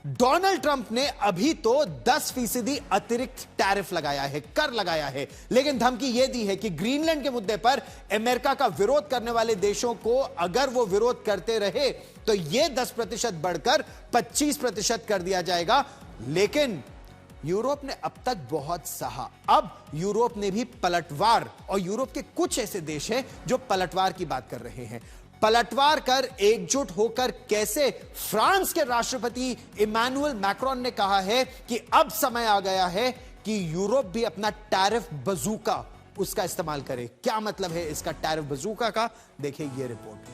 Donald Trump ने अभी तो 10% अतिरिक्त टैरिफ लगाया है, कर लगाया है, लेकिन धमकी यह दी है कि ग्रीनलैंड के मुद्दे पर अमेरिका का विरोध करने वाले देशों को अगर वो विरोध करते रहे तो यह 10% बढ़कर 25% कर दिया जाएगा। लेकिन यूरोप ने अब तक बहुत सहा, अब यूरोप ने भी पलटवार, और यूरोप के कुछ ऐसे देश हैं जो पलटवार की बात कर रहे हैं। पलटवार कर एकजुट होकर कैसे? फ्रांस के राष्ट्रपति इमैनुअल मैक्रोन ने कहा है कि अब समय आ गया है कि यूरोप भी अपना टैरिफ बजूका उसका इस्तेमाल करे। क्या मतलब है इसका टैरिफ बजूका का? देखिए ये रिपोर्ट।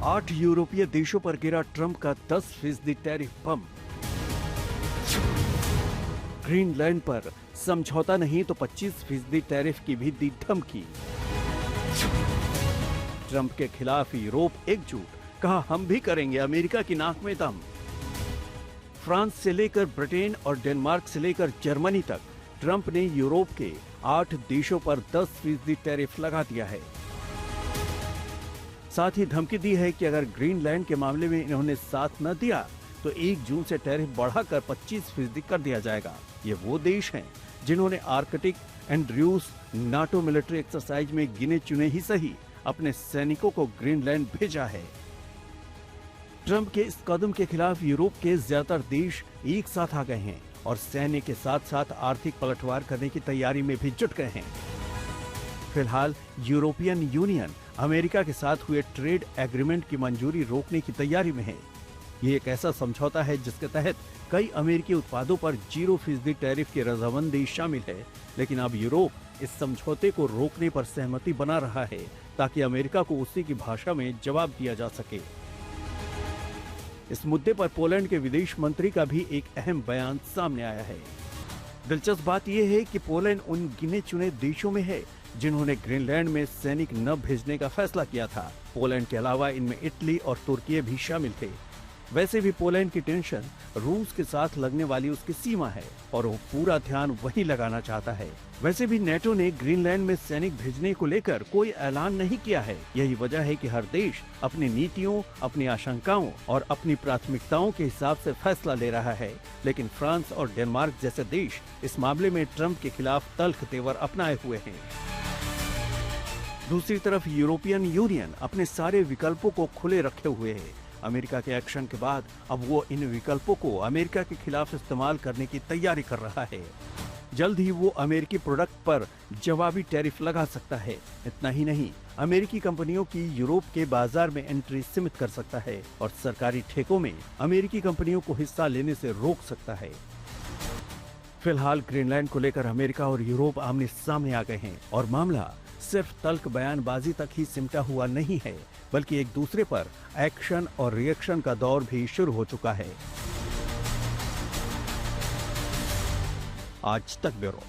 8 यूरोपीय देशों पर गिरा ट्रंप का 10% टैरिफ बम। ग्रीनलैंड पर समझौता नहीं तो 25% टैरिफ की भी दी धमकी। ट्रंप के खिलाफ यूरोप एकजुट, कहा हम भी करेंगे अमेरिका की नाक में दम। फ्रांस से लेकर ब्रिटेन और डेनमार्क से लेकर जर्मनी तक ट्रंप ने यूरोप के 8 देशों पर 10% टैरिफ लगा दिया है। साथ ही धमकी दी है कि अगर ग्रीनलैंड के मामले में इन्होंने साथ न दिया तो 1 जून से टैरिफ बढ़ाकर 25% कर दिया जाएगा। ये वो देश हैं जिन्होंने Arctic Andrews NATO military exercise में गिने चुने ही सही अपने सैनिकों को ग्रीनलैंड भेजा है। ट्रंप के इस कदम के खिलाफ यूरोप के ज्यादातर देश एक साथ आ गए हैं और सैन्य के साथ साथ आर्थिक पलटवार करने की तैयारी में भी जुट गए हैं। फिलहाल यूरोपियन यूनियन अमेरिका के साथ हुए ट्रेड एग्रीमेंट की मंजूरी रोकने की तैयारी में है। ये एक ऐसा समझौता है जिसके तहत कई अमेरिकी उत्पादों पर 0% टैरिफ की रजामंदी शामिल है, लेकिन अब यूरोप इस समझौते को रोकने पर सहमति बना रहा है ताकि अमेरिका को उसी की भाषा में जवाब दिया जा सके। इस मुद्दे पर पोलैंड के विदेश मंत्री का भी एक अहम बयान सामने आया है। दिलचस्प बात यह है कि पोलैंड उन गिने चुने देशों में है जिन्होंने ग्रीनलैंड में सैनिक न भेजने का फैसला किया था। पोलैंड के अलावा इनमें इटली और तुर्की भी शामिल थे। वैसे भी पोलैंड की टेंशन रूस के साथ लगने वाली उसकी सीमा है और वो पूरा ध्यान वहीं लगाना चाहता है। वैसे भी नेटो ने ग्रीनलैंड में सैनिक भेजने को लेकर कोई ऐलान नहीं किया है। यही वजह है कि हर देश अपनी नीतियों, अपनी आशंकाओं और अपनी प्राथमिकताओं के हिसाब से फैसला ले रहा है। लेकिन फ्रांस और डेनमार्क जैसे देश इस मामले में ट्रंप के खिलाफ तल्ख तेवर अपनाए हुए हैं। दूसरी तरफ यूरोपियन यूनियन अपने सारे विकल्पों को खुले रखे हुए है। अमेरिका के एक्शन के बाद अब वो इन विकल्पों को अमेरिका के खिलाफ इस्तेमाल करने की तैयारी कर रहा है। जल्द ही वो अमेरिकी प्रोडक्ट पर जवाबी टैरिफ लगा सकता है। इतना ही नहीं, अमेरिकी कंपनियों की यूरोप के बाजार में एंट्री सीमित कर सकता है और सरकारी ठेकों में अमेरिकी कंपनियों को हिस्सा लेने से रोक सकता है। फिलहाल ग्रीनलैंड को लेकर अमेरिका और यूरोप आमने सामने आ गए हैं और मामला सिर्फ तल्ख बयानबाजी तक ही सिमटा हुआ नहीं है, बल्कि एक दूसरे पर एक्शन और रिएक्शन का दौर भी शुरू हो चुका है। आज तक ब्यूरो।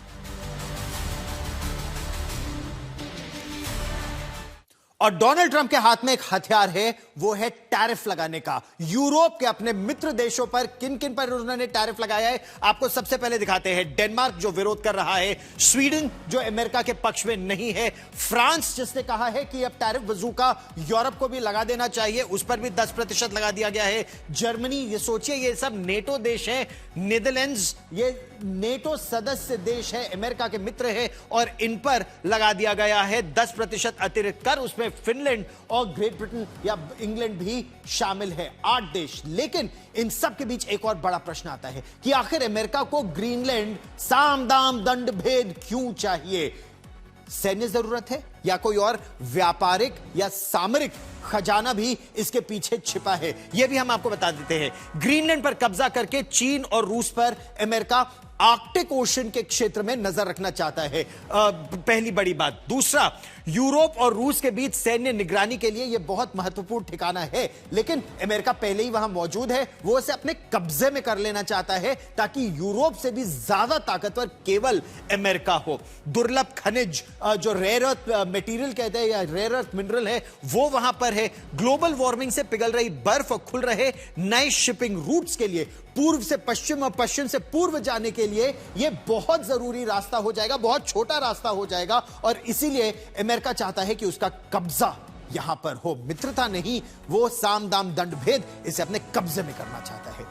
और डोनाल्ड ट्रंप के हाथ में एक हथियार है, वो है टैरिफ लगाने का। यूरोप के अपने मित्र देशों पर किन किन पर उन्होंने टैरिफ लगाया है आपको सबसे पहले दिखाते हैं। डेनमार्क जो विरोध कर रहा है, स्वीडन जो अमेरिका के पक्ष में नहीं है, फ्रांस जिसने कहा है कि अब टैरिफ बजूका यूरोप को भी लगा देना चाहिए, उस पर भी 10% लगा दिया गया है। जर्मनी, ये सोचिए ये सब नेटो देश है। नीदरलैंड्स ये नेटो सदस्य देश है, अमेरिका के मित्र है, और इन पर लगा दिया गया है 10% अतिरिक्त कर। उसमें फिनलैंड और ग्रेट ब्रिटेन या इंग्लैंड भी शामिल है, 8 देश। लेकिन इन सब के बीच एक और बड़ा प्रश्न आता है कि आखिर अमेरिका को ग्रीनलैंड साम दाम दंड भेद क्यों चाहिए? सैन्य जरूरत है या कोई और व्यापारिक या सामरिक खजाना भी इसके पीछे छिपा है? यह भी हम आपको बता देते हैं। ग्रीनलैंड पर कब्जा करके चीन और रूस पर अमेरिका आर्कटिक ओशन के क्षेत्र में नजर रखना चाहता है, पहली बड़ी बात। दूसरा, यूरोप और रूस के बीच सैन्य निगरानी के लिए यह बहुत महत्वपूर्ण ठिकाना है, लेकिन अमेरिका पहले ही वहां मौजूद है। वो इसे अपने कब्जे में कर लेना चाहता है ताकि यूरोप से भी ज्यादा ताकतवर केवल अमेरिका हो। दुर्लभ खनिज, जो रेयर अर्थ मटेरियल कहते हैं या रेयर अर्थ मिनरल है, वो वहां पर है। ग्लोबल वार्मिंग से पिघल रही बर्फ और खुल रहे नए शिपिंग रूट्स के लिए, पूर्व से पश्चिम और पश्चिम से पूर्व जाने के लिए यह बहुत जरूरी रास्ता हो जाएगा, बहुत छोटा रास्ता हो जाएगा, और इसीलिए अमेरिका चाहता है कि उसका कब्जा यहां पर हो मित्रता नहीं, वो साम दाम दंड भेद इसे अपने कब्जे में करना चाहता है।